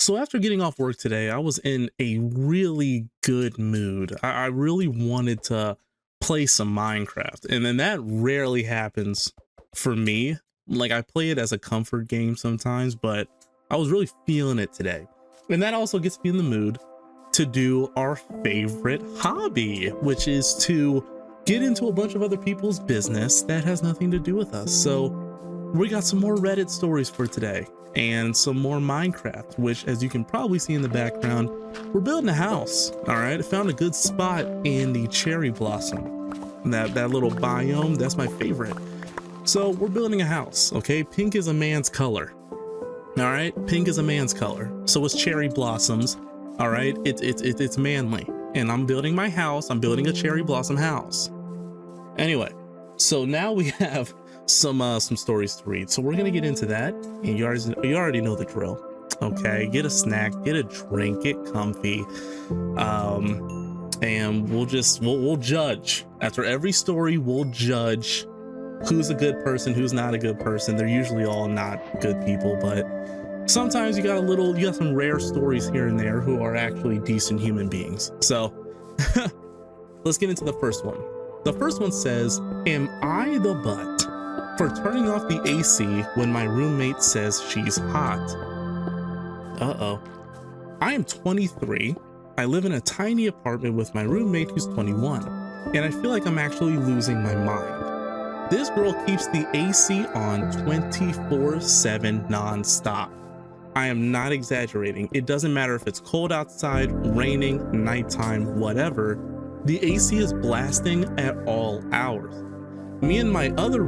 So after getting off work today, I was in a really good mood. I really wanted to play some Minecraft, and then that rarely happens for me. Like I play it as a comfort game sometimes, but I was really feeling it today. And that also gets me in the mood to do our favorite hobby, which is to get into a bunch of other people's business that has nothing to do with us. So we got some more Reddit stories for today and some more Minecraft, which, as you can probably see in the background, we're building a house. All right, I found a good spot in the cherry blossom. That little biome, that's my favorite. So we're building a house, okay? Pink is a man's color. All right, pink is a man's color. So it's cherry blossoms. All right, it's manly. And I'm building my house. I'm building a cherry blossom house. Anyway, so now we have some stories to read. So we're gonna get into that, and you already know the drill. Okay, get a snack, get a drink, get comfy, and we'll judge after every story. We'll judge who's a good person, who's not a good person. They're usually all not good people, but sometimes you got some rare stories here and there who are actually decent human beings. So let's get into the first one. The first one says, am I the butt for turning off the AC when my roommate says she's hot? Uh-oh. I am 23. I live in a tiny apartment with my roommate who's 21, and I feel like I'm actually losing my mind. This girl keeps the AC on 24/7 non-stop. I am not exaggerating. It doesn't matter if it's cold outside, raining, nighttime, whatever. The AC is blasting at all hours. Me and my other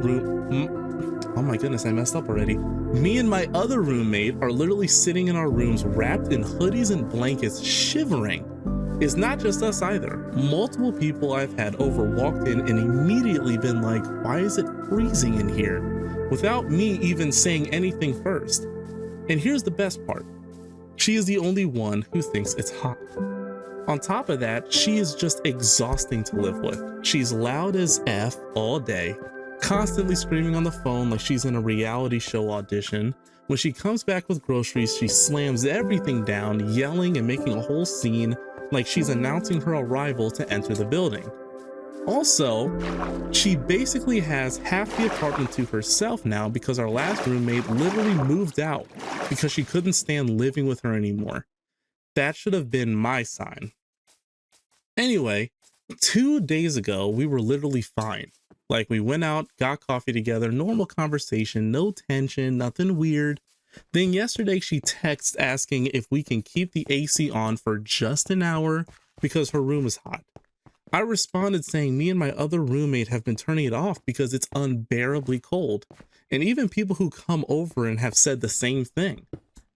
oh my goodness, I messed up already. Me and my other roommate are literally sitting in our rooms wrapped in hoodies and blankets, shivering. It's not just us either. Multiple people I've had over walked in and immediately been like, why is it freezing in here? Without me even saying anything first. And here's the best part. She is the only one who thinks it's hot. On top of that, she is just exhausting to live with. She's loud as F all day, constantly screaming on the phone like she's in a reality show audition. When she comes back with groceries, she slams everything down, yelling and making a whole scene like she's announcing her arrival to enter the building. Also, she basically has half the apartment to herself now because our last roommate literally moved out because she couldn't stand living with her anymore. That should have been my sign. Anyway, 2 days ago, we were literally fine. Like, we went out, got coffee together, normal conversation, no tension, nothing weird. Then yesterday she texts asking if we can keep the AC on for just an hour because her room is hot. I responded saying me and my other roommate have been turning it off because it's unbearably cold. And even people who come over and have said the same thing.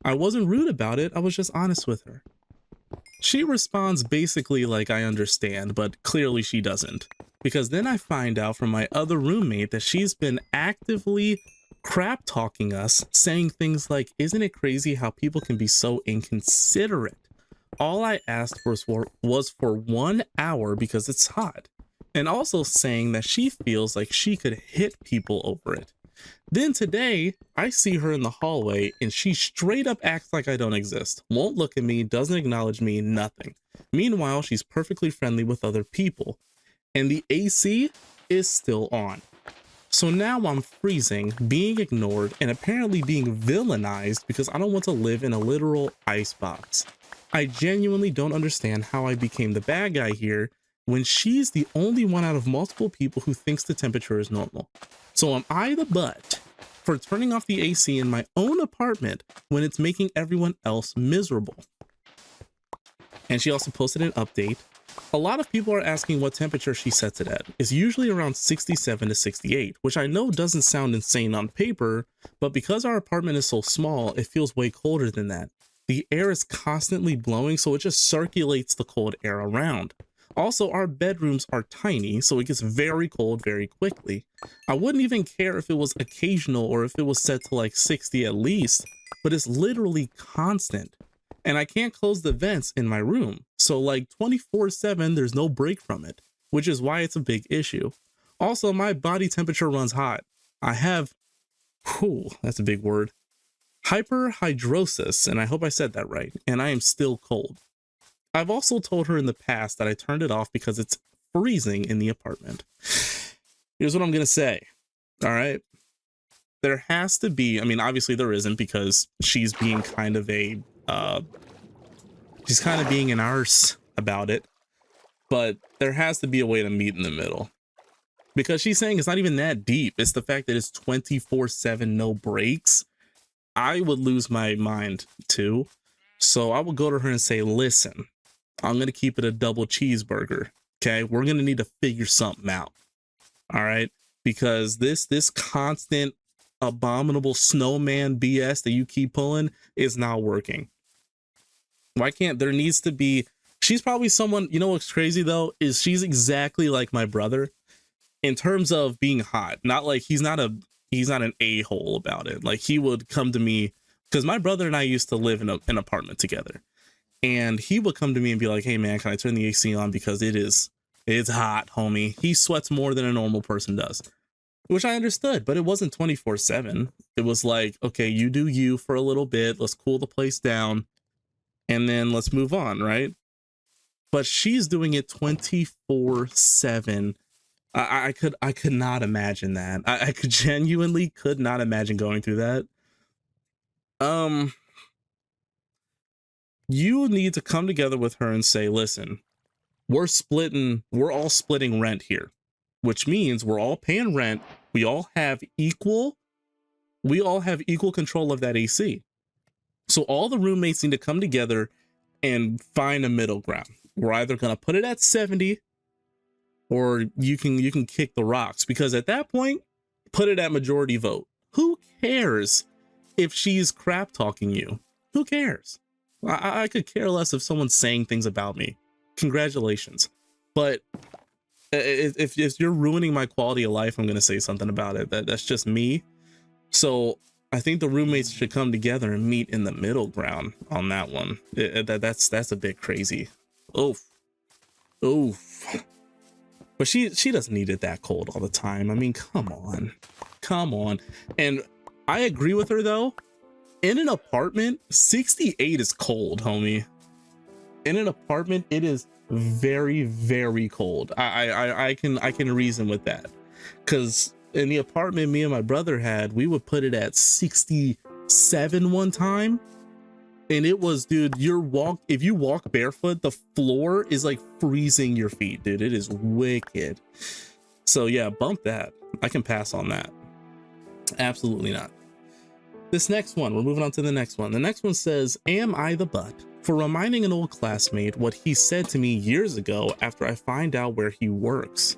I wasn't rude about it, I was just honest with her. She responds basically like I understand, but clearly she doesn't. Because then I find out from my other roommate that she's been actively crap talking us, saying things like, isn't it crazy how people can be so inconsiderate? All I asked was for 1 hour because it's hot. And also saying that she feels like she could hit people over it. Then today, I see her in the hallway and she straight up acts like I don't exist. Won't look at me, doesn't acknowledge me, nothing. Meanwhile, she's perfectly friendly with other people. And the AC is still on. So now I'm freezing, being ignored, and apparently being villainized because I don't want to live in a literal icebox. I genuinely don't understand how I became the bad guy here when she's the only one out of multiple people who thinks the temperature is normal. So am I the butt for turning off the AC in my own apartment when it's making everyone else miserable? And she also posted an update. A lot of people are asking what temperature she sets it at. It's usually around 67 to 68, which I know doesn't sound insane on paper, but because our apartment is so small, it feels way colder than that. The air is constantly blowing, so it just circulates the cold air around. Also, our bedrooms are tiny, so it gets very cold very quickly. I wouldn't even care if it was occasional or if it was set to like 60 at least, but it's literally constant. And I can't close the vents in my room, so like 24/7 there's no break from it, which is why it's a big issue. Also, my body temperature runs hot. I have, that's a big word. hyperhidrosis, and I hope I said that right, and I am still cold. I've also told her in the past that I turned it off because it's freezing in the apartment. Here's what I'm going to say. All right. There has to be, I mean, obviously there isn't, because she's being kind of a, she's kind of being an arse about it, but there has to be a way to meet in the middle, because she's saying it's not even that deep. It's the fact that it's 24/7, no breaks. I would lose my mind too. So I would go to her and say, listen, I'm going to keep it a double cheeseburger. Okay. We're going to need to figure something out. All right. Because this constant abominable snowman BS that you keep pulling is not working. Why can't there needs to be, she's probably someone, you know, what's crazy though, is she's exactly like my brother in terms of being hot. Not like he's not an a-hole about it. Like he would come to me, because my brother and I used to live in an apartment together, and he would come to me and be like, hey man, can I turn the AC on, because it's hot, homie. He sweats more than a normal person does, which I understood, but it wasn't 24/7. It was like, okay, you do you for a little bit, let's cool the place down, and then let's move on, right? But she's doing it 24/7. I could not imagine that. I could genuinely could not imagine going through that. You need to come together with her and say, listen, we're all splitting rent here, which means we're all paying rent. We all have equal control of that AC. So all the roommates need to come together and find a middle ground. We're either going to put it at 70, or you can kick the rocks, because at that point, put it at majority vote. Who cares if she's crap talking you? Who cares? I could care less if someone's saying things about me. Congratulations. But if you're ruining my quality of life, I'm going to say something about it. That's just me. So I think the roommates should come together and meet in the middle ground on that one. That's a bit crazy. Oof. But she doesn't need it that cold all the time. I mean, come on. And I agree with her though. In an apartment, 68 is cold, homie. In an apartment, it is very, very cold. I can reason with that, because in the apartment me and my brother had, we would put it at 67 one time, and it was, dude, if you walk barefoot, the floor is like freezing your feet, dude. It is wicked. So yeah, bump that. I can pass on that. Absolutely not. This next one, we're moving on to the next one. The next one says, am I the butt for reminding an old classmate what he said to me years ago after I find out where he works?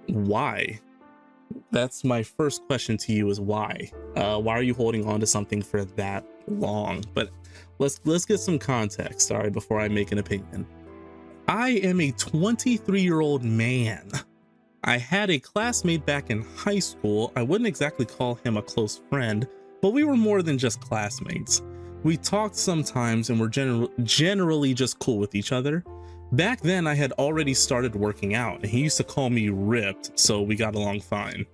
Why? That's my first question to you, is why? Why are you holding on to something for that long? But let's get some context, sorry, before I make an opinion. I am a 23-year-old man. I had a classmate back in high school. I wouldn't exactly call him a close friend, but we were more than just classmates. We talked sometimes and were generally just cool with each other. Back then, I had already started working out, and he used to call me ripped, so we got along fine.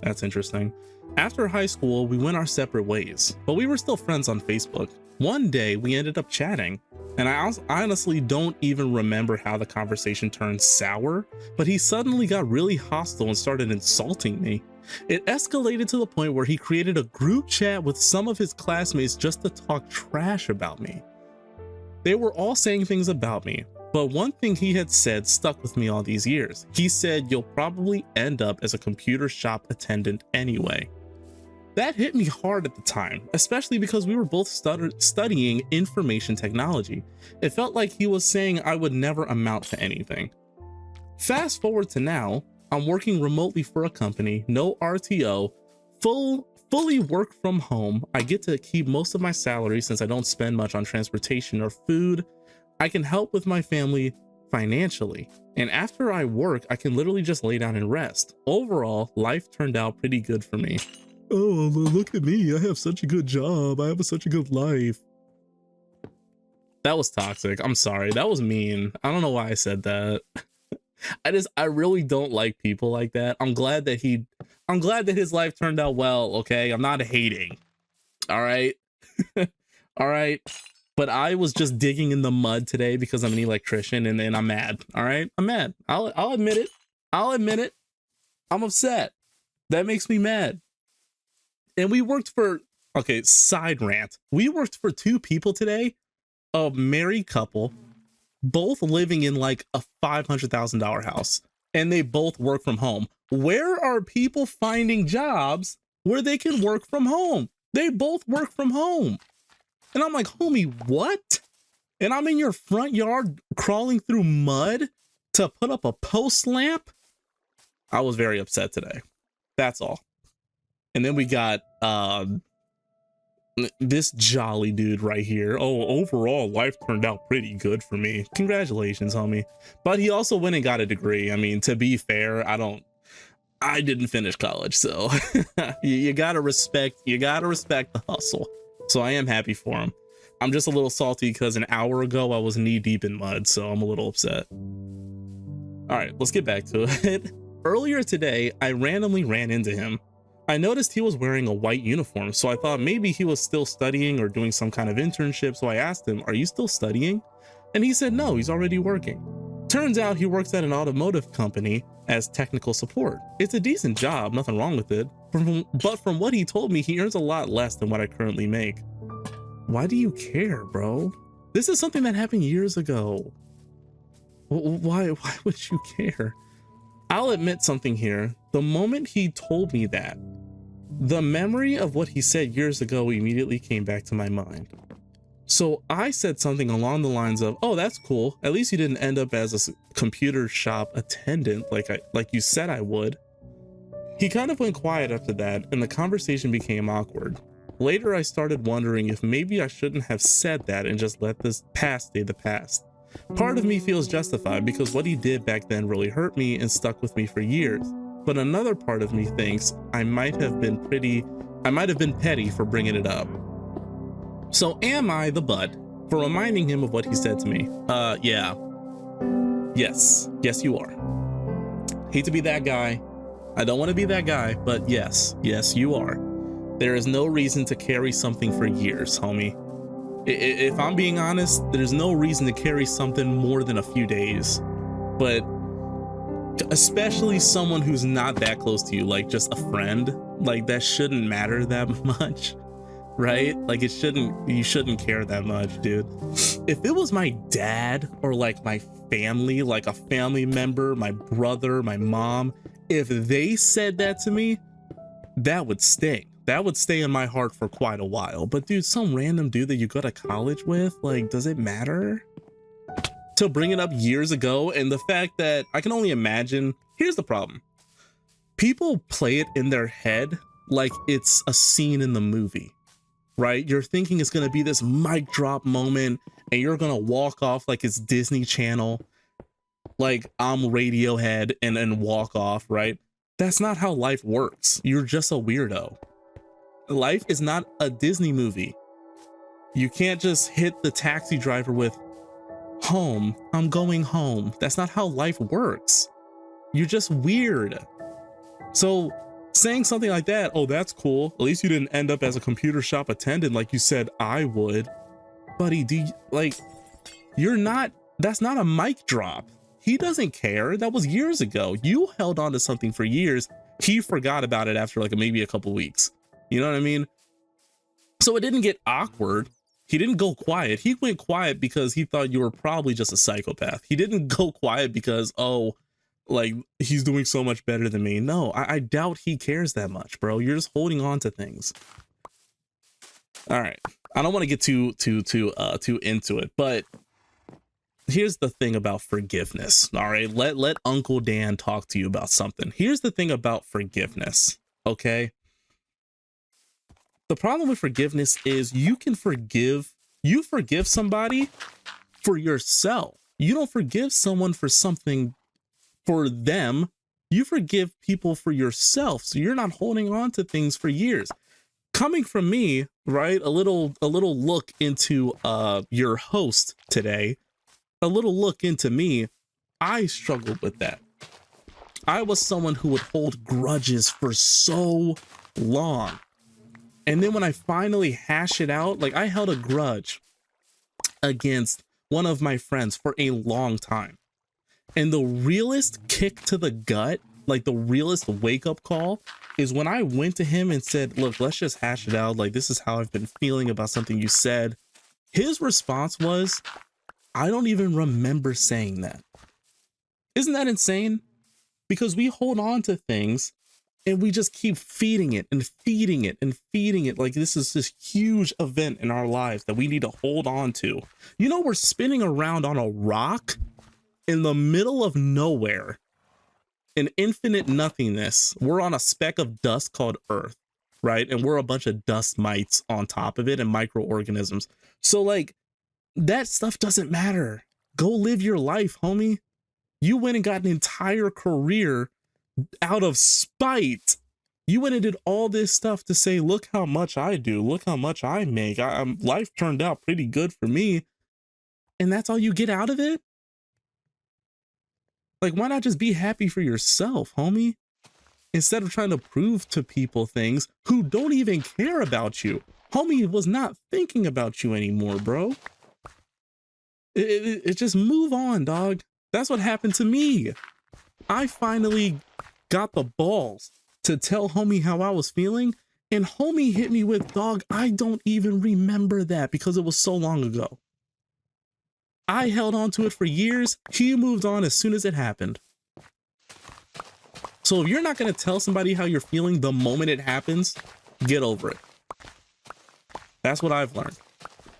That's interesting. After high school, we went our separate ways, but we were still friends on Facebook. One day, we ended up chatting, and I honestly don't even remember how the conversation turned sour, but he suddenly got really hostile and started insulting me. It escalated to the point where he created a group chat with some of his classmates just to talk trash about me. They were all saying things about me, but one thing he had said stuck with me all these years. He said, you'll probably end up as a computer shop attendant anyway. That hit me hard at the time, especially because we were both studying information technology. It felt like he was saying I would never amount to anything. Fast forward to now, I'm working remotely for a company, no RTO, fully work from home. I get to keep most of my salary since I don't spend much on transportation or food. I can help with my family financially. And after I work, I can literally just lay down and rest. Overall, life turned out pretty good for me. Oh, look at me. I have such a good job. I have such a good life. That was toxic. I'm sorry. That was mean. I don't know why I said that. I really don't like people like that. I'm glad that his life turned out well. Okay. I'm not hating. All right. All right. But I was just digging in the mud today because I'm an electrician, and then I'm mad. All right. I'm mad. I'll admit it. I'll admit it. I'm upset. That makes me mad. And we worked for, okay, side rant. We worked for 2 people today, a married couple, both living in like a $500,000 house, and they both work from home. Where are people finding jobs where they can work from home? They both work from home. And I'm like, homie, what? And I'm in your front yard crawling through mud to put up a post lamp? I was very upset today. That's all. And then we got this jolly dude right here. Oh, overall, life turned out pretty good for me. Congratulations, homie. But he also went and got a degree. I mean, to be fair, I didn't finish college, so you gotta respect the hustle. So I am happy for him. I'm just a little salty because an hour ago I was knee deep in mud, so I'm a little upset. All right, let's get back to it. Earlier today, I randomly ran into him. I noticed he was wearing a white uniform, so I thought maybe he was still studying or doing some kind of internship. So I asked him, "Are you still studying?" And he said, "No, he's already working." Turns out he works at an automotive company as technical support. It's a decent job, nothing wrong with it. But from what he told me, he earns a lot less than what I currently make. Why do you care, bro? This is something that happened years ago. Why would you care? I'll admit something here. The moment he told me that, the memory of what he said years ago immediately came back to my mind. So I said something along the lines of, "Oh, that's cool. At least you didn't end up as a computer shop attendant like you said I would." He kind of went quiet after that, and the conversation became awkward. Later, I started wondering if maybe I shouldn't have said that and just let this past stay the past. Part of me feels justified because what he did back then really hurt me and stuck with me for years. But another part of me thinks I might have been petty for bringing it up. So am I the butt for reminding him of what he said to me? Yeah. Yes, you are. Hate to be that guy. I don't want to be that guy, but yes, you are. There is no reason to carry something for years, homie. If I'm being honest, there's no reason to carry something more than a few days. But especially someone who's not that close to you, like just a friend, like that shouldn't matter that much, right? Like you shouldn't care that much, dude. If it was my dad or like my family, like a family member, my brother, my mom, if they said that to me, that would sting. That would stay in my heart for quite a while. But dude, some random dude that you go to college with, like, does it matter? To bring it up years ago, and the fact that I can only imagine, here's the problem. People play it in their head like it's a scene in the movie, right? You're thinking it's gonna be this mic drop moment and you're gonna walk off like it's Disney Channel, like I'm Radiohead, and then walk off, right? That's not how life works. You're just a weirdo. Life is not a Disney movie. You can't just hit the taxi driver with, "Home, I'm going home." That's not how life works. You're just weird. So saying something like that, "Oh, that's cool. At least you didn't end up as a computer shop attendant like you said I would." Buddy, that's not a mic drop. He doesn't care. That was years ago. You held on to something for years. He forgot about it after like maybe a couple weeks. You know what I mean? So it didn't get awkward. He didn't go quiet. He went quiet because he thought you were probably just a psychopath. He didn't go quiet because, oh, like he's doing so much better than me. No, I doubt he cares that much, bro. You're just holding on to things. All right. I don't want to get too into it, but here's the thing about forgiveness. All right. Let Uncle Dan talk to you about something. Here's the thing about forgiveness. Okay. The problem with forgiveness is you forgive somebody for yourself. You don't forgive someone for something for them. You forgive people for yourself. So you're not holding on to things for years. Coming from me, right? A little look into your host today, a little look into me. I struggled with that. I was someone who would hold grudges for so long. And then when I finally hash it out, like I held a grudge against one of my friends for a long time. And the realest kick to the gut, like the realest wake up call, is when I went to him and said, look, let's just hash it out. Like, this is how I've been feeling about something you said. His response was, I don't even remember saying that. Isn't that insane? Because we hold on to things and we just keep feeding it and feeding it and feeding it. Like this is this huge event in our lives that we need to hold on to. You know, we're spinning around on a rock in the middle of nowhere, in infinite nothingness. We're on a speck of dust called Earth, right? And we're a bunch of dust mites on top of it and microorganisms. So like that stuff doesn't matter. Go live your life, homie. You went and got an entire career out of spite. You went and did all this stuff to say, look how much I do. Look how much I make. Life turned out pretty good for me. And that's all you get out of it? Like, why not just be happy for yourself, homie? Instead of trying to prove to people things who don't even care about you. Homie was not thinking about you anymore, bro. It just move on, dog. That's what happened to me. I finally got the balls to tell homie how I was feeling, and homie hit me with, dog, I don't even remember that because it was so long ago. I held on to it for years. He moved on as soon as it happened. So if you're not going to tell somebody how you're feeling the moment it happens, get over it. That's what I've learned.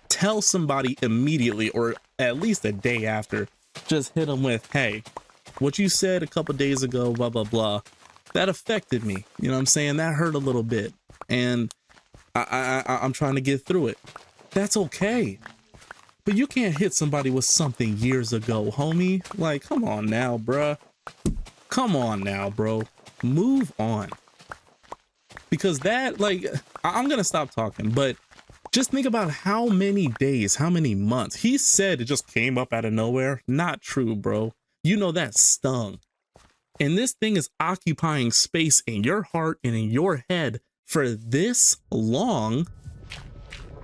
Tell somebody immediately, or at least a day after. Just hit them with, hey, what you said a couple days ago, blah, blah, blah, that affected me. You know what I'm saying? That hurt a little bit. And I'm trying to get through it. That's okay. But you can't hit somebody with something years ago, homie. Like, come on now, bruh. Come on now, bro. Move on. Because that, like, I'm going to stop talking, but just think about how many days, how many months. He said it just came up out of nowhere. Not true, bro. You know that stung. And this thing is occupying space in your heart and in your head for this long.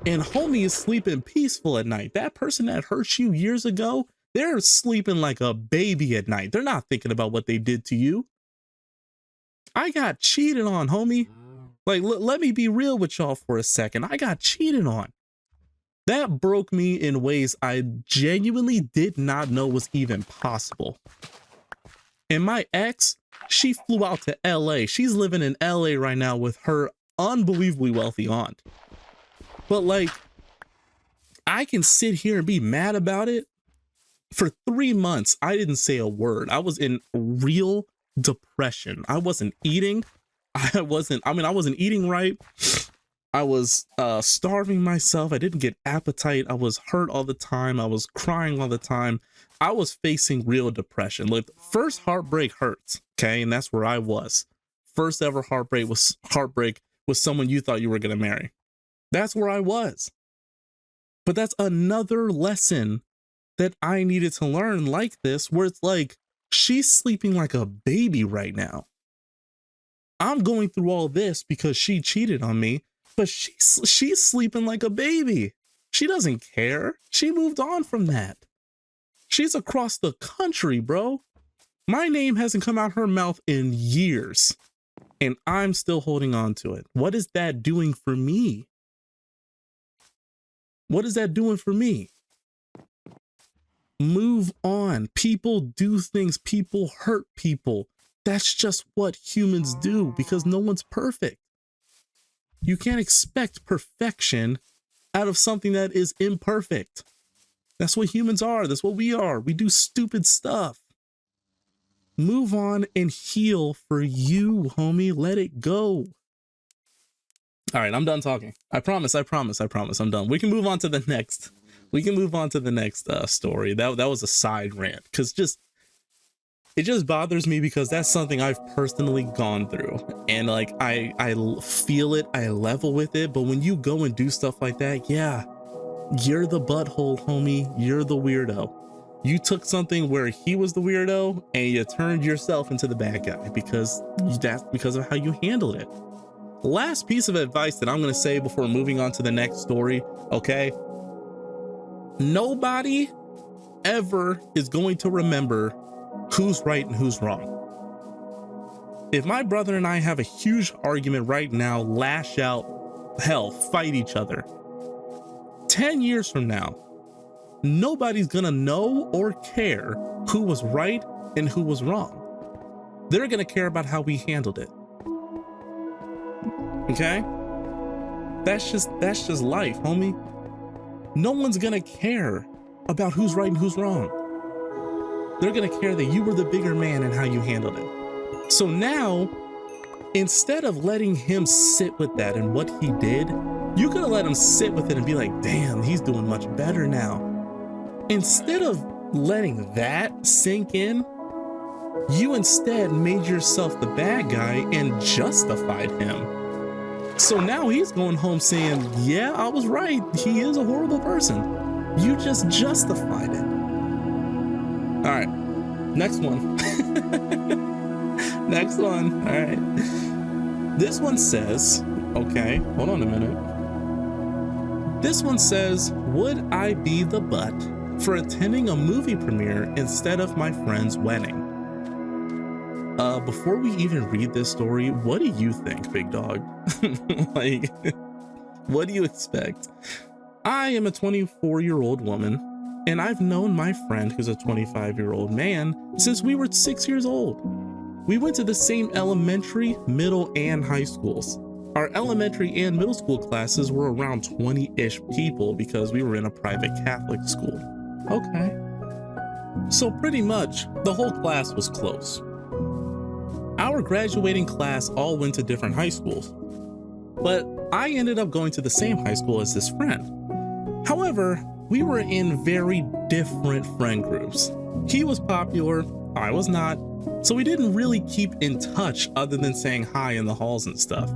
And homie is sleeping peaceful at night. That person that hurt you years ago, they're sleeping like a baby at night. They're not thinking about what they did to you. I got cheated on, homie. Like, let me be real with y'all for a second. I got cheated on. That broke me in ways I genuinely did not know was even possible. And my ex, she flew out to LA. She's living in LA right now with her unbelievably wealthy aunt. But like, I can sit here and be mad about it. For 3 months, I didn't say a word. I was in real depression. I wasn't eating. I wasn't eating right. I was starving myself. I didn't get appetite. I was hurt all the time. I was crying all the time. I was facing real depression. Like, first heartbreak hurts, okay? And that's where I was. First ever heartbreak was someone you thought you were going to marry. That's where I was. But that's another lesson that I needed to learn like this, where it's like, she's sleeping like a baby right now. I'm going through all this because she cheated on me, but she's sleeping like a baby. She doesn't care. She moved on from that. She's across the country, bro. My name hasn't come out her mouth in years, and I'm still holding on to it. What is that doing for me? What is that doing for me? Move on. People do things. People hurt people. That's just what humans do, because no one's perfect. You can't expect perfection out of something that is imperfect. That's what humans are. That's what we are. We do stupid stuff. Move on and heal for you, homie. Let it go. All right, I'm done talking. I promise. I'm done. We can move on to the next. Story. That was a side rant, because it just bothers me, because that's something I've personally gone through, and like I feel it, I level with it. But when you go and do stuff like that, yeah, you're the butthole, homie. You're the weirdo. You took something where he was the weirdo and you turned yourself into the bad guy because that's because of how you handled it. Last piece of advice that I'm going to say before moving on to the next story, okay? Nobody ever is going to remember who's right and who's wrong. If my brother and I have a huge argument right now, lash out, hell, fight each other, 10 years from now, nobody's gonna know or care who was right and who was wrong. They're gonna care about how we handled it. Okay? That's just life, homie. No one's gonna care about who's right and who's wrong. They're gonna care that you were the bigger man and how you handled it. So now, instead of letting him sit with that and what he did, you could have let him sit with it and be like, damn, he's doing much better now. Instead of letting that sink in, you instead made yourself the bad guy and justified him. So now he's going home saying, yeah, I was right. He is a horrible person. You just justified it. All right, next one. Next one. All right. This one says, okay, hold on a minute. This one says, would I be the butt for attending a movie premiere instead of my friend's wedding? Before we even read this story, what do you think, big dog? Like, what do you expect? I am a 24-year-old woman, and I've known my friend who's a 25-year-old man since we were 6 years old. We went to the same elementary, middle, and high schools. Our elementary and middle school classes were around 20-ish people because we were in a private Catholic school. Okay. So pretty much, the whole class was close. Our graduating class all went to different high schools, but I ended up going to the same high school as this friend. However, we were in very different friend groups. He was popular, I was not, so we didn't really keep in touch other than saying hi in the halls and stuff.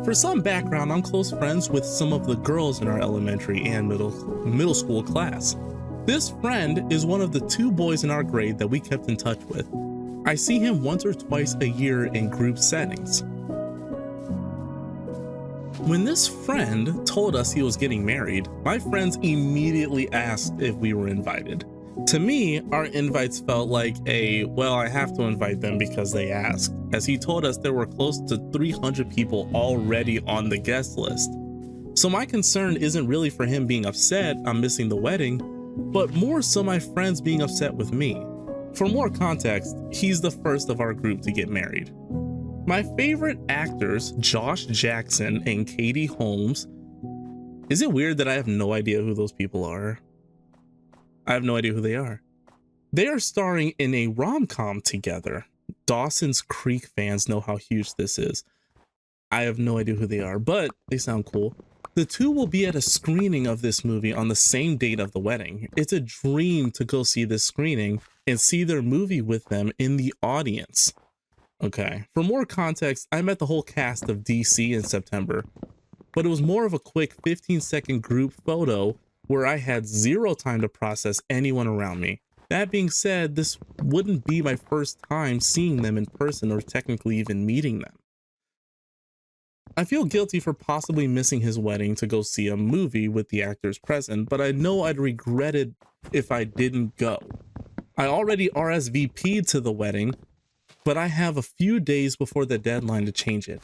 For some background, I'm close friends with some of the girls in our elementary and middle school class. This friend is one of the 2 boys in our grade that we kept in touch with. I see him once or twice a year in group settings. When this friend told us he was getting married, my friends immediately asked if we were invited. To me, our invites felt like well, I have to invite them because they asked, as he told us there were close to 300 people already on the guest list. So my concern isn't really for him being upset I'm missing the wedding, but more so my friends being upset with me. For more context, he's the first of our group to get married. My favorite actors, Josh Jackson and Katie Holmes. Is it weird that I have no idea who those people are? I have no idea who they are. They are starring in a rom-com together. Dawson's Creek fans know how huge this is. I have no idea who they are, but they sound cool. The 2 will be at a screening of this movie on the same date of the wedding. It's a dream to go see this screening and see their movie with them in the audience. Okay, for more context, I met the whole cast of DC in September, but it was more of a quick 15-second group photo where I had 0 time to process anyone around me. That being said, this wouldn't be my first time seeing them in person or technically even meeting them. I feel guilty for possibly missing his wedding to go see a movie with the actors present, but I know I'd regret it if I didn't go. I already RSVP'd to the wedding, but I have a few days before the deadline to change it.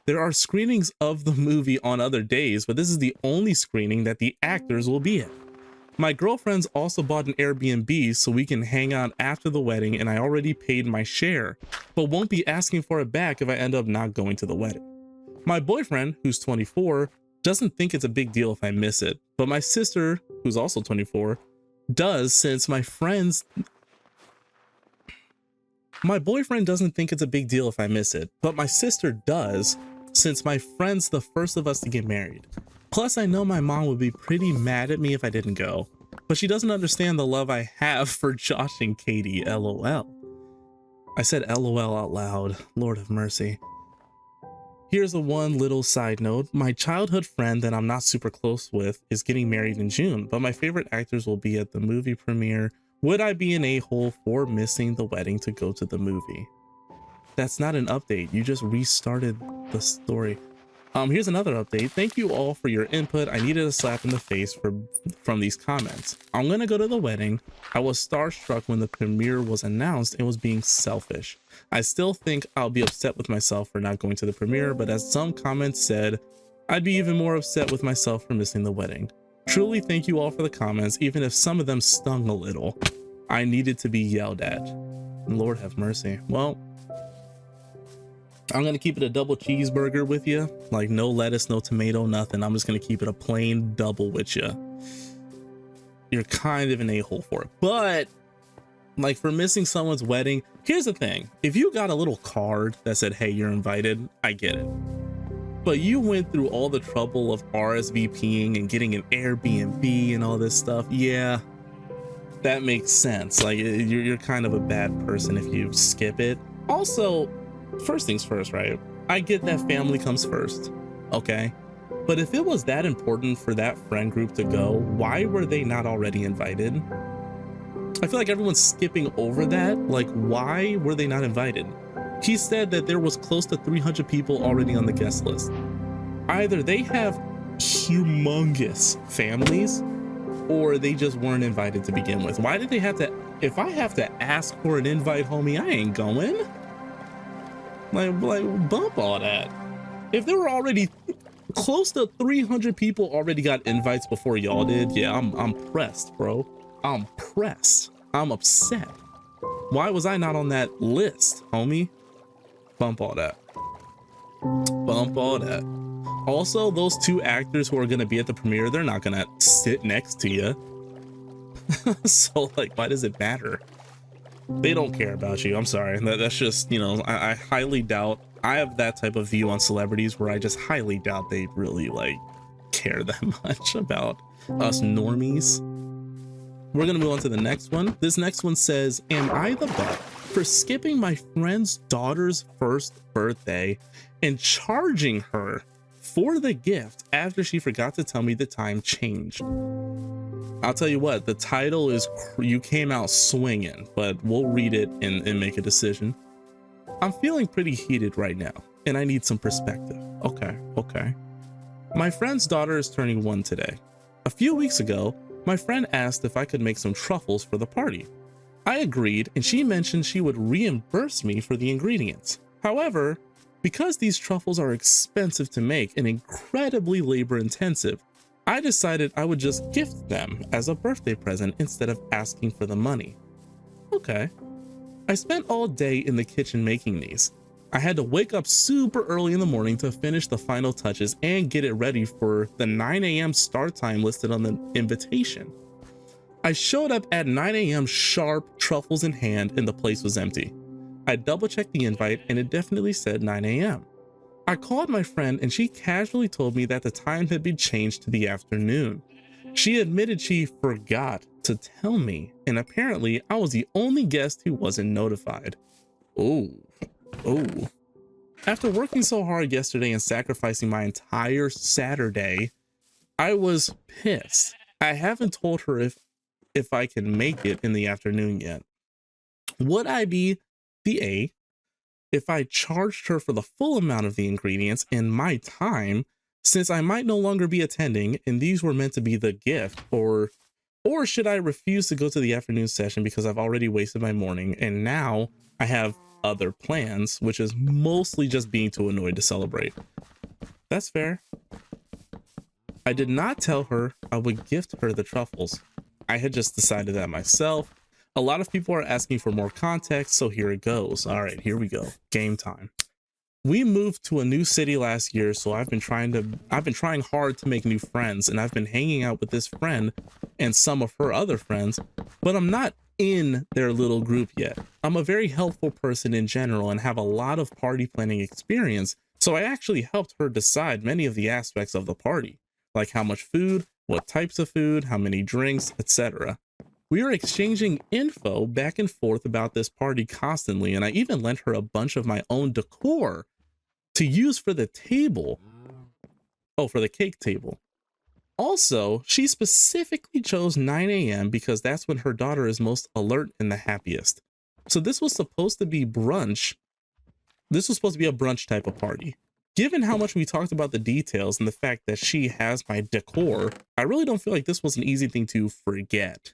There are screenings of the movie on other days, but this is the only screening that the actors will be at. My girlfriend's also bought an Airbnb so we can hang out after the wedding, and I already paid my share, but won't be asking for it back if I end up not going to the wedding. My boyfriend, who's 24, doesn't think it's a big deal if I miss it, but my sister, who's also 24, does since my boyfriend doesn't think it's a big deal if I miss it, but my sister does since my friend's the first of us to get married. Plus, I know my mom would be pretty mad at me if I didn't go, but she doesn't understand the love I have for Josh and Katie, LOL. I said LOL out loud, Lord have mercy. Here's a one little side note. My childhood friend that I'm not super close with is getting married in June, but my favorite actors will be at the movie premiere. Would I be an a-hole for missing the wedding to go to the movie? That's not an update. You just restarted the story. Here's another update. Thank you all for your input. I needed a slap in the face from these comments. I'm gonna go to the wedding. I was starstruck when the premiere was announced and was being selfish. I still think I'll be upset with myself for not going to the premiere, but as some comments said, I'd be even more upset with myself for missing the wedding. Truly thank you all for the comments, even if some of them stung a little. I needed to be yelled at. Lord have mercy. Well, I'm gonna keep it a double cheeseburger with you, like no lettuce, no tomato, nothing. I'm just gonna keep it a plain double with you. You're kind of an a-hole for it, but like for missing someone's wedding, here's the thing. If you got a little card that said, hey, you're invited, I get it. But you went through all the trouble of RSVPing and getting an Airbnb and all this stuff. Yeah, that makes sense. Like you're kind of a bad person if you skip it. Also, first things first, right? I get that family comes first, okay? But if it was that important for that friend group to go, why were they not already invited? I feel like everyone's skipping over that. Like, why were they not invited? He said that there was close to 300 people already on the guest list. Either they have humongous families or they just weren't invited to begin with. Why did they have to? If I have to ask for an invite, homie, I ain't going. Like bump all that. If there were already close to 300 people already got invites before y'all did, yeah, I'm pressed, bro. I'm pressed. I'm upset. Why was I not on that list, homie? Bump all that. Bump all that. Also, those two actors who are gonna be at the premiere, they're not gonna sit next to you. So like, why does it matter? They don't care about you. I'm sorry. That's just, you know, I highly doubt. I have that type of view on celebrities where I just highly doubt they really like care that much about us normies. We're gonna move on to the next one. This next one says, am I the butt for skipping my friend's daughter's first birthday and charging her for the gift after she forgot to tell me the time changed? I'll tell you what, the title is You Came Out Swinging, but we'll read it and make a decision. I'm feeling pretty heated right now, and I need some perspective. Okay. My friend's daughter is turning 1 today. A few weeks ago, my friend asked if I could make some truffles for the party. I agreed, and she mentioned she would reimburse me for the ingredients. However, because these truffles are expensive to make and incredibly labor intensive, I decided I would just gift them as a birthday present instead of asking for the money. Okay. I spent all day in the kitchen making these. I had to wake up super early in the morning to finish the final touches and get it ready for the 9 a.m. start time listed on the invitation. I showed up at 9 a.m. sharp, truffles in hand, and the place was empty. I double-checked the invite and it definitely said 9 a.m. I called my friend and she casually told me that the time had been changed to the afternoon. She admitted she forgot to tell me, and apparently I was the only guest who wasn't notified. Oh. After working so hard yesterday and sacrificing my entire Saturday, I was pissed. I haven't told her if I can make it in the afternoon yet. Would I be the A if I charged her for the full amount of the ingredients and my time, since I might no longer be attending and these were meant to be the gift? Or should I refuse to go to the afternoon session because I've already wasted my morning and now I have other plans, which is mostly just being too annoyed to celebrate? That's fair. I did not tell her I would gift her the truffles. I had just decided that myself. A lot of people are asking for more context, so here it goes. All right, here we go. Game time. We moved to a new city last year, so I've been trying hard to make new friends, and I've been hanging out with this friend and some of her other friends, but I'm not in their little group yet. I'm a very helpful person in general and have a lot of party planning experience, so I actually helped her decide many of the aspects of the party, like how much food, what types of food, how many drinks, etc. We are exchanging info back and forth about this party constantly, and I even lent her a bunch of my own decor to use for the table. Oh, for the cake table. Also, she specifically chose 9 a.m. because that's when her daughter is most alert and the happiest. So this was supposed to be brunch. This was supposed to be a brunch type of party. Given how much we talked about the details and the fact that she has my decor, I really don't feel like this was an easy thing to forget.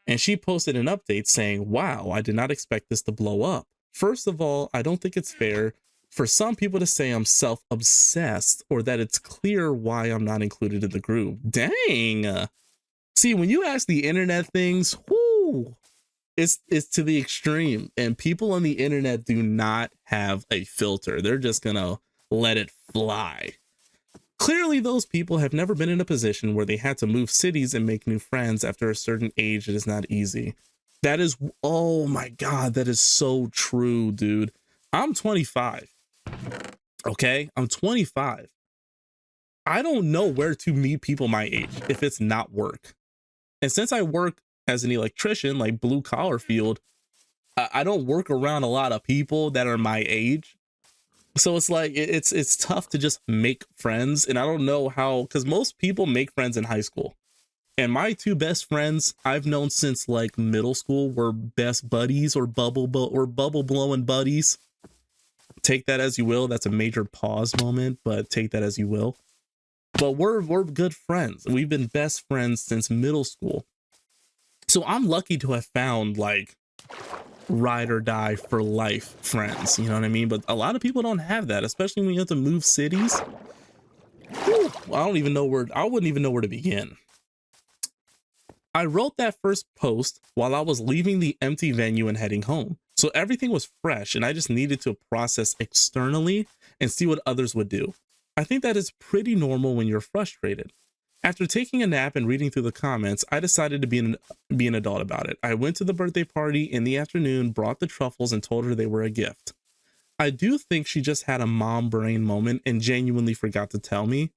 And she posted an update saying, wow, I did not expect this to blow up. First of all, I don't think it's fair for some people to say I'm self-obsessed or that it's clear why I'm not included in the group. Dang. See, when you ask the internet things, whoo, it's to the extreme. And people on the internet do not have a filter. They're just gonna let it fly. Clearly, those people have never been in a position where they had to move cities and make new friends after a certain age. It is not easy. That is, oh my God, that is so true, dude. I'm 25. Okay, I'm 25. I don't know where to meet people my age if it's not work. And since I work as an electrician, like blue collar field, I don't work around a lot of people that are my age. So it's like, it's tough to just make friends. And I don't know how, because most people make friends in high school. And my two best friends I've known since like middle school were best buddies or bubble blowing buddies. Take that as you will. That's a major pause moment, but take that as you will. But we're good friends. We've been best friends since middle school. So I'm lucky to have found like ride or die for life friends, you know what I mean? But a lot of people don't have that, especially when you have to move cities. Whew, I wouldn't even know where to begin. I wrote that first post while I was leaving the empty venue and heading home. So everything was fresh and I just needed to process externally and see what others would do. I think that is pretty normal when you're frustrated. After taking a nap and reading through the comments, I decided to be an adult about it. I went to the birthday party in the afternoon, brought the truffles, and told her they were a gift. I do think she just had a mom brain moment and genuinely forgot to tell me.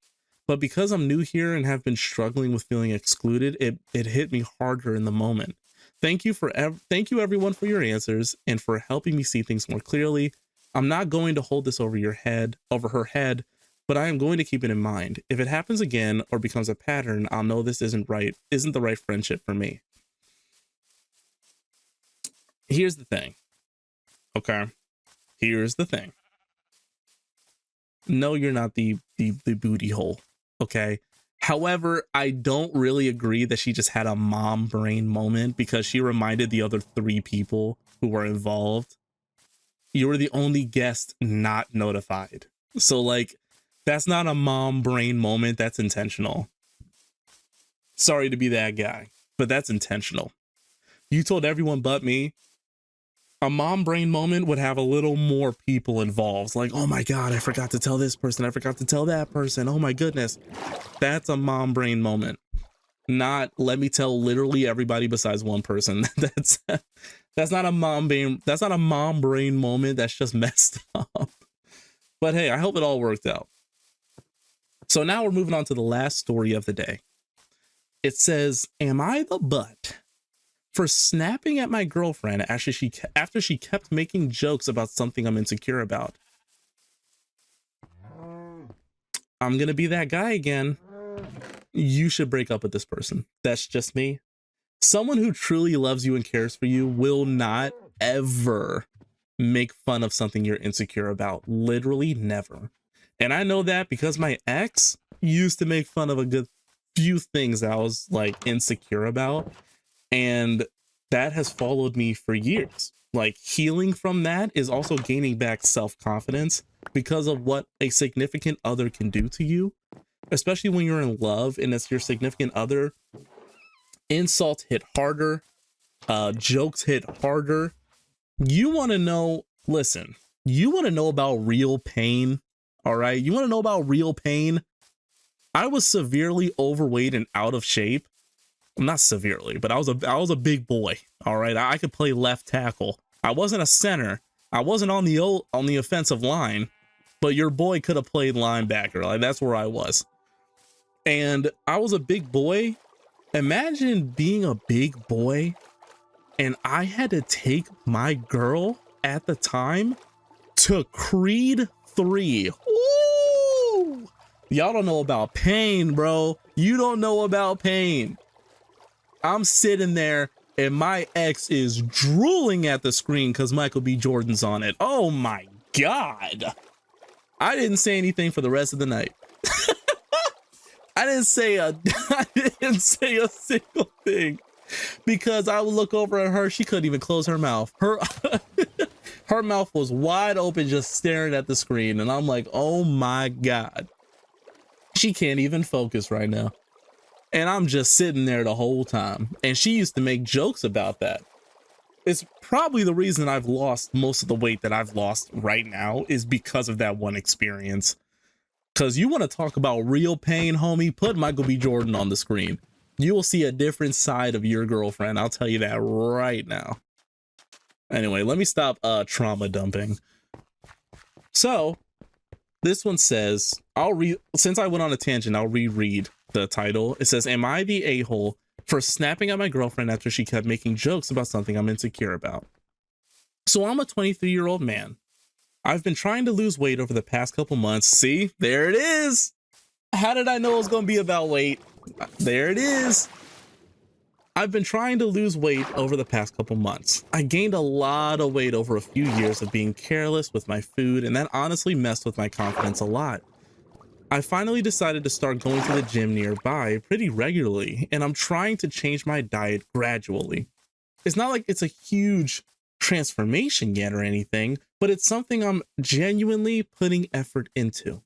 But because I'm new here and have been struggling with feeling excluded, it hit me harder in the moment. Thank you everyone for your answers and for helping me see things more clearly. I'm not going to hold this over her head, but I am going to keep it in mind. If it happens again or becomes a pattern, I'll know this isn't the right friendship for me. Here's the thing. Okay. Here's the thing. No, you're not the booty hole. Okay. However, I don't really agree that she just had a mom brain moment because she reminded the other 3 people who were involved. You were the only guest not notified. So like, that's not a mom brain moment. That's intentional. Sorry to be that guy, but that's intentional. You told everyone but me. A mom brain moment would have a little more people involved. Like, oh my God, I forgot to tell this person. I forgot to tell that person. Oh my goodness. That's a mom brain moment. Not let me tell literally everybody besides one person. That's not a mom brain. That's not a mom brain moment. That's just messed up. But hey, I hope it all worked out. So now we're moving on to the last story of the day. It says, am I the butt for snapping at my girlfriend after she kept making jokes about something I'm insecure about? I'm going to be that guy again. You should break up with this person. That's just me. Someone who truly loves you and cares for you will not ever make fun of something you're insecure about. Literally never. And I know that because my ex used to make fun of a good few things that I was like insecure about. And that has followed me for years. Like healing from that is also gaining back self-confidence because of what a significant other can do to you, especially when you're in love and it's your significant other. Insults hit harder, jokes hit harder. You want to know, listen, you want to know about real pain. All right. You want to know about real pain? I was severely overweight and out of shape. Not severely, but I was a big boy. All right. I could play left tackle. I wasn't a center. I wasn't on the offensive line, but your boy could have played linebacker. Like that's where I was. And I was a big boy. Imagine being a big boy and I had to take my girl at the time to Creed 3. Ooh! Y'all don't know about pain, bro. You don't know about pain. I'm sitting there and my ex is drooling at the screen because Michael B. Jordan's on it. Oh my God. I didn't say anything for the rest of the night. I didn't say a single thing because I would look over at her. She couldn't even close her mouth. Her mouth was wide open, just staring at the screen. And I'm like, oh my God, she can't even focus right now. And I'm just sitting there the whole time. And she used to make jokes about that. It's probably the reason I've lost most of the weight that I've lost right now is because of that one experience. Because you want to talk about real pain, homie, put Michael B. Jordan on the screen. You will see a different side of your girlfriend. I'll tell you that right now. Anyway, let me stop trauma dumping. So this one says, since I went on a tangent, I'll reread the title. It says, am I the a-hole for snapping at my girlfriend after she kept making jokes about something I'm insecure about? So I'm a 23-year-old man. I've been trying to lose weight over the past couple months. See, there it is. How did I know it was going to be about weight? There it is. I've been trying to lose weight over the past couple months. I gained a lot of weight over a few years of being careless with my food, and that honestly messed with my confidence a lot. I finally decided to start going to the gym nearby pretty regularly, and I'm trying to change my diet gradually. It's not like it's a huge transformation yet or anything, but it's something I'm genuinely putting effort into.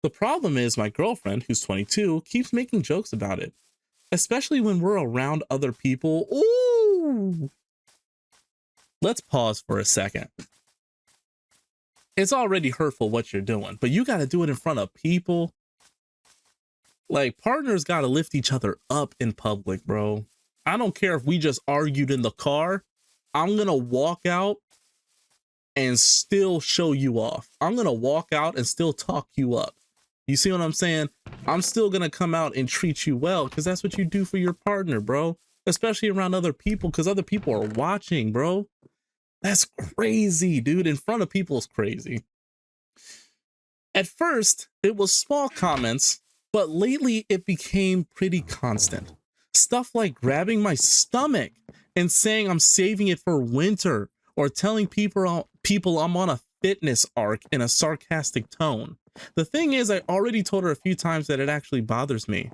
The problem is my girlfriend, who's 22, keeps making jokes about it, especially when we're around other people. Ooh! Let's pause for a second. It's already hurtful what you're doing, but you got to do it in front of people. Like, partners got to lift each other up in public, bro. I don't care if we just argued in the car. I'm going to walk out and still show you off. I'm going to walk out and still talk you up. You see what I'm saying? I'm still going to come out and treat you well because that's what you do for your partner, bro. Especially around other people because other people are watching, bro. That's crazy, dude. In front of people is crazy. At first, it was small comments, but lately it became pretty constant. Stuff like grabbing my stomach and saying I'm saving it for winter, or telling people I'm on a fitness arc in a sarcastic tone. The thing is, I already told her a few times that it actually bothers me.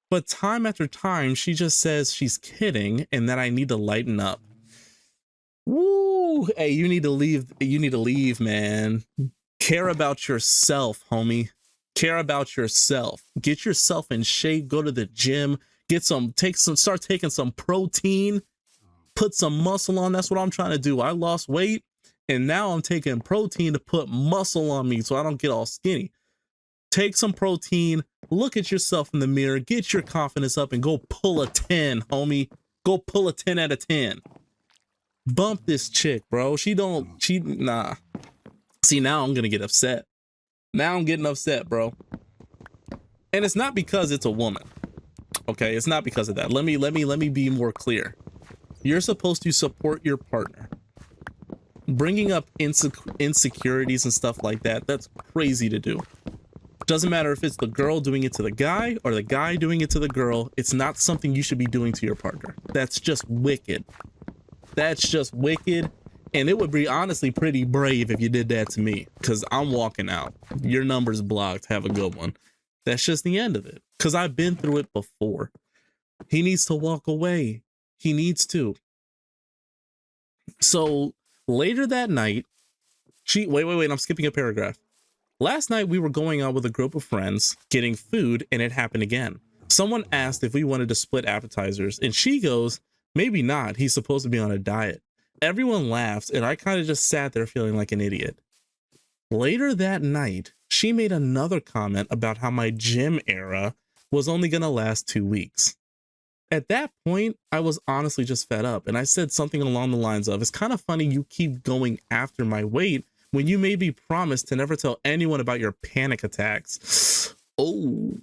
But time after time, she just says she's kidding and that I need to lighten up. Woo! Hey, you need to leave. You need to leave, man. Care about yourself, homie. Care about yourself. Get yourself in shape. Go to the gym. Start taking some protein. Put some muscle on. That's what I'm trying to do. I lost weight and now I'm taking protein to put muscle on me so I don't get all skinny. Take some protein. Look at yourself in the mirror. Get your confidence up and go pull a 10, homie. Go pull a 10 out of 10. Bump this chick, bro. Nah. See, now I'm gonna get upset. Now I'm getting upset, bro. And it's not because it's a woman. Okay, it's not because of that. Let me be more clear. You're supposed to support your partner. Bringing up insecurities and stuff like that, that's crazy to do. Doesn't matter if it's the girl doing it to the guy or the guy doing it to the girl. It's not something you should be doing to your partner. That's just wicked. That's just wicked. And it would be honestly pretty brave if you did that to me, because I'm walking out. Your number's blocked. Have a good one. That's just the end of it, because I've been through it before. He needs to walk away. He needs to. So later that night, wait, I'm skipping a paragraph. Last night we were going out with a group of friends getting food, and it happened again. Someone asked if we wanted to split appetizers, and she goes, maybe not. He's supposed to be on a diet. Everyone laughs, and I kind of just sat there feeling like an idiot. Later that night, she made another comment about how my gym era was only going to last 2 weeks. At that point, I was honestly just fed up, and I said something along the lines of, it's kind of funny you keep going after my weight when you made me promise to never tell anyone about your panic attacks. Oh.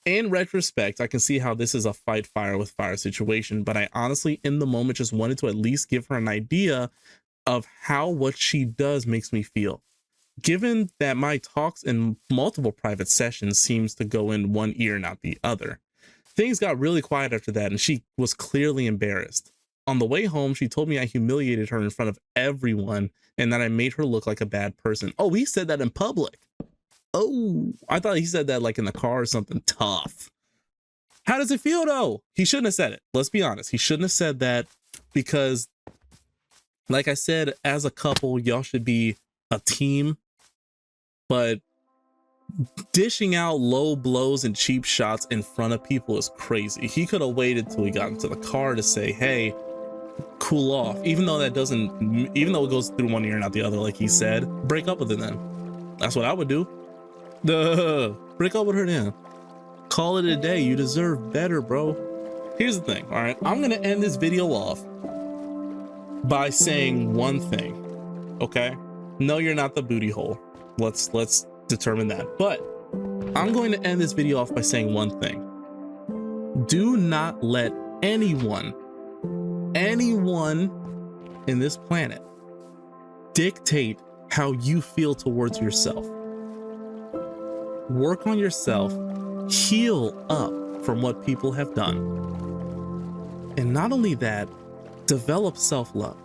In retrospect, I can see how this is a fight fire with fire situation, but I honestly, in the moment, just wanted to at least give her an idea of how what she does makes me feel. Given that my talks in multiple private sessions seems to go in one ear, not the other. Things got really quiet after that, and she was clearly embarrassed. On the way home, she told me I humiliated her in front of everyone and that I made her look like a bad person. Oh, he said that in public. Oh, I thought he said that like in the car or something tough. How does it feel though? He shouldn't have said it. Let's be honest. He shouldn't have said that because, like I said, as a couple, y'all should be a team. But dishing out low blows and cheap shots in front of people is crazy. He could have waited till he got into the car to say, hey, cool off. Even though it goes through one ear and out the other, like he said, break up with her then. That's what I would do. Break up with her then. Call it a day. You deserve better, bro. Here's the thing, all right? I'm gonna end this video off by saying one thing, okay? No, you're not the booty hole. Let's determine that. But I'm going to end this video off by saying one thing. Do not let anyone in this planet dictate how you feel towards yourself. Work on yourself, heal up from what people have done. And not only that, develop self-love.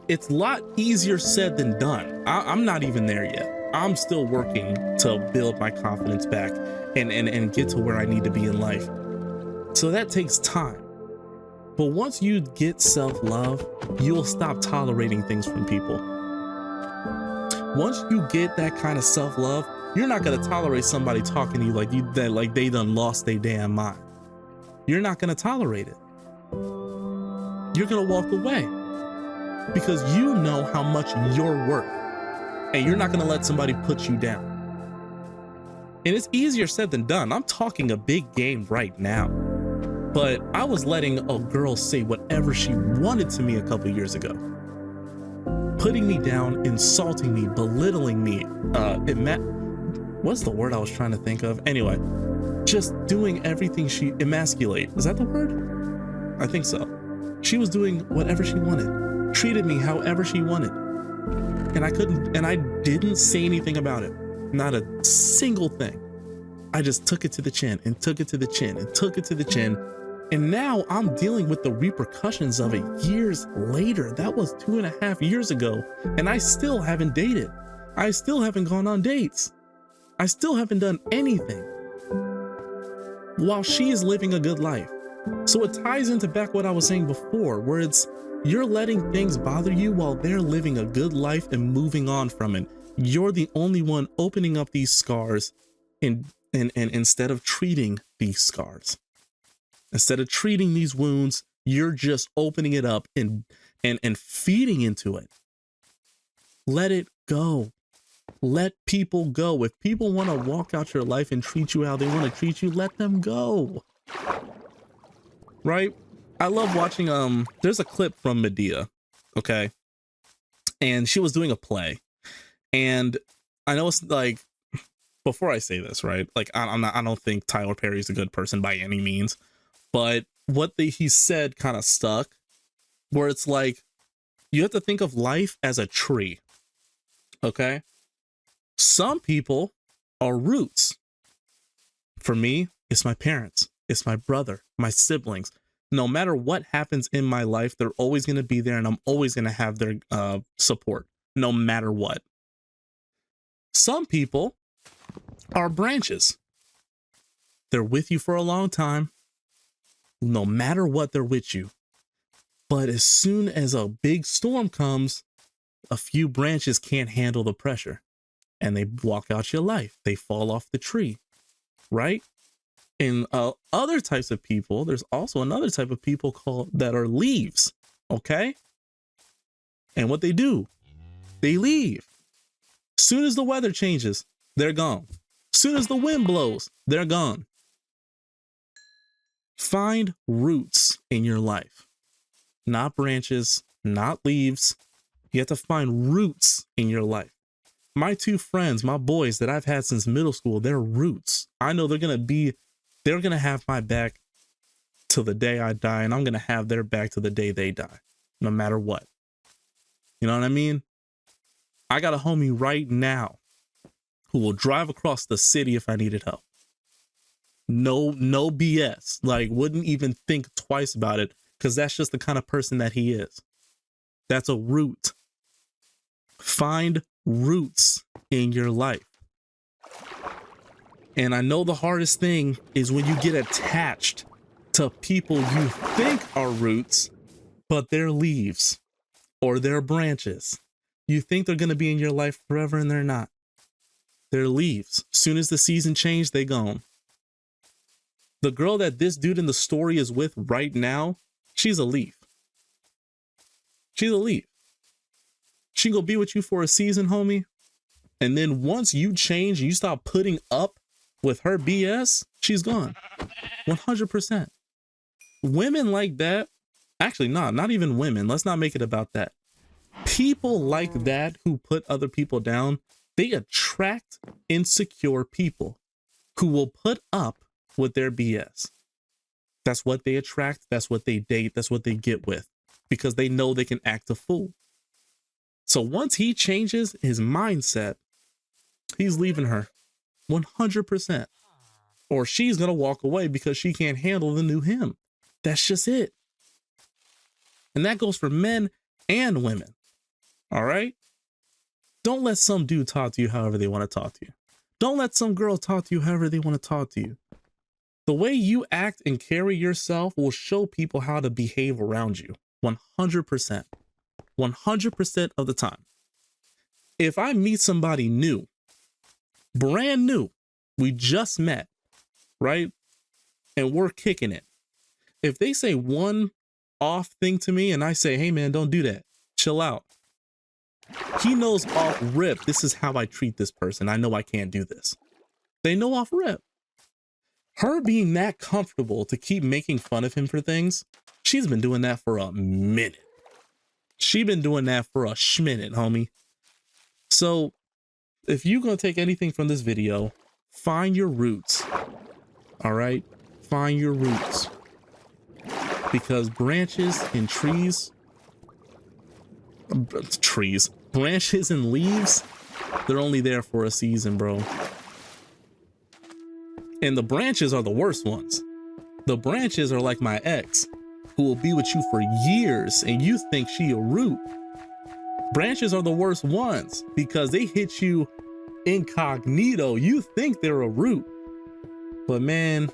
It's a lot easier said than done. I'm not even there yet. I'm still working to build my confidence back and get to where I need to be in life. So that takes time. But once you get self-love, you'll stop tolerating things from people. Once you get that kind of self-love, you're not gonna tolerate somebody talking to you like they done lost their damn mind. You're not gonna tolerate it. You're gonna walk away because you know how much you're worth, and you're not gonna let somebody put you down. And it's easier said than done. I'm talking a big game right now, but I was letting a girl say whatever she wanted to me a couple years ago, putting me down, insulting me, belittling me. What's the word I was trying to think of? Anyway, just doing everything emasculate. Is that the word? I think so. She was doing whatever she wanted, treated me however she wanted. And I didn't say anything about it. Not a single thing. I just took it to the chin and took it to the chin and took it to the chin. And now I'm dealing with the repercussions of it years later. That was 2.5 years ago. And I still haven't dated. I still haven't gone on dates. I still haven't done anything while she is living a good life. So it ties into back what I was saying before, where it's you're letting things bother you while they're living a good life and moving on from it. You're the only one opening up these scars and instead of treating these scars. Instead of treating these wounds, you're just opening it up and feeding into it. Let it go. Let people go. If people want to walk out your life and treat you how they want to treat you, let them go. Right? I love watching, there's a clip from Medea, okay? And she was doing a play. And I know it's like, before I say this, right? Like, I don't think Tyler Perry's a good person by any means. But what he said kind of stuck, where it's like, you have to think of life as a tree, okay? Some people are roots. For me, it's my parents, it's my brother, my siblings. No matter what happens in my life, they're always going to be there and I'm always going to have their support, no matter what. Some people are branches. They're with you for a long time. No matter what, they're with you. But as soon as a big storm comes, a few branches can't handle the pressure and they walk out your life. They fall off the tree, right? And other types of people, there's also another type of people that are leaves, okay? And what they do, they leave. Soon as the weather changes, they're gone. Soon as the wind blows, they're gone. Find roots in your life, not branches, not leaves. You have to find roots in your life. My two friends, my boys that I've had since middle school, they're roots. I know they're going to have my back till the day I die, and I'm going to have their back till the day they die, no matter what. You know what I mean? I got a homie right now who will drive across the city if I needed help. No BS. Like, wouldn't even think twice about it because that's just the kind of person that he is. That's a root. Find roots in your life. And I know the hardest thing is when you get attached to people you think are roots, but they're leaves or they're branches. You think they're going to be in your life forever and they're not. They're leaves. Soon as the season change, they gone. The girl that this dude in the story is with right now, she's a leaf. She's a leaf. She gonna be with you for a season, homie. And then once you change and you stop putting up with her BS, she's gone. 100%. Women like that, actually, not even women. Let's not make it about that. People like that who put other people down, they attract insecure people who will put up with their BS. That's what they attract. That's what they date. That's what they get with, because they know they can act a fool. So once he changes his mindset, he's leaving her 100%. Or she's going to walk away because she can't handle the new him. That's just it. And that goes for men and women. All right? Don't let some dude talk to you however they want to talk to you. Don't let some girl talk to you however they want to talk to you. The way you act and carry yourself will show people how to behave around you. 100%. 100% of the time. If I meet somebody new, brand new, we just met, right? And we're kicking it. If they say one off thing to me and I say, hey man, don't do that, chill out. He knows off rip, this is how I treat this person. I know I can't do this. They know off rip. Her being that comfortable to keep making fun of him for things, she's been doing that for a minute. She's been doing that for a schminute, homie. So if you're going to take anything from this video, find your roots. All right? Find your roots. Because branches and branches and leaves, they're only there for a season, bro. And the branches are the worst ones. The branches are like my ex, who will be with you for years and you think she a root. Branches are the worst ones because they hit you incognito. You think they're a root, but man,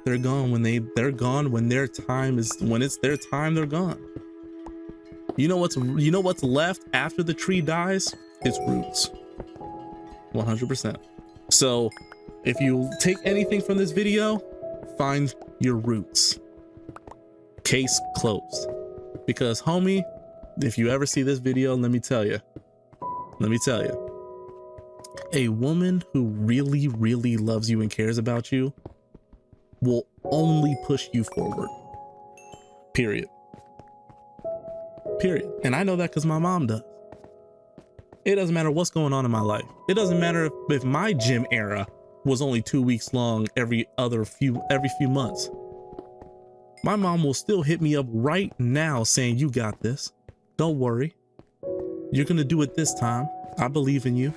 they're gone when their time is, when it's their time, they're gone. You know what's left after the tree dies? It's roots. 100%. So if you take anything from this video, find your roots. Case closed. Because homie, if you ever see this video, let me tell you, a woman who really, really loves you and cares about you will only push you forward. Period. And I know that because my mom does. It doesn't matter what's going on in my life. It doesn't matter if my gym era was only 2 weeks long every few months. My mom will still hit me up right now saying, you got this. Don't worry. You're going to do it this time. I believe in you.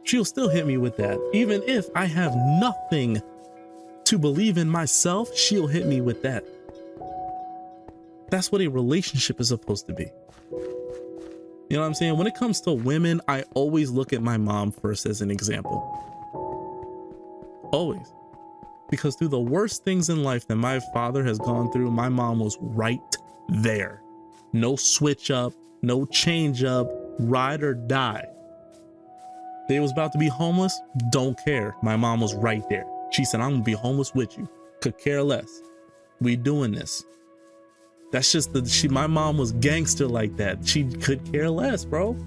She'll still hit me with that. Even if I have nothing to believe in myself, she'll hit me with that. That's what a relationship is supposed to be. You know what I'm saying? When it comes to women, I always look at my mom first as an example. Always. Because through the worst things in life that my father has gone through, my mom was right there. No switch up, no change up, ride or die. They was about to be homeless, don't care. My mom was right there. She said, I'm gonna be homeless with you. Could care less. We doing this. That's just my mom was gangster like that. She could care less, bro.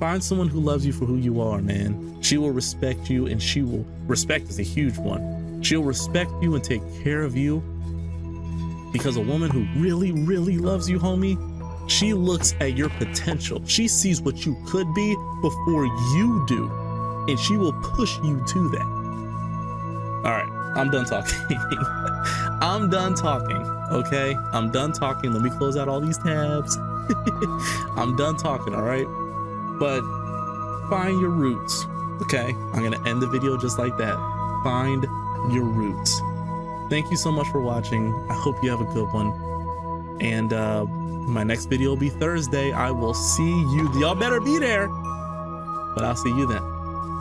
Find someone who loves you for who you are, man. She will respect you, and respect is a huge one. She'll respect you and take care of you, because a woman who really, really loves you, homie, she looks at your potential. She sees what you could be before you do, and she will push you to that. All right, I'm done talking. I'm done talking, okay? I'm done talking. Let me close out all these tabs. I'm done talking, all right? But find your roots, okay? I'm gonna end the video just like that. Find your roots. thank you so much for watching. I hope you have a good one. And my next video will be Thursday. I will see you. Y'all better be there. But I'll see you then.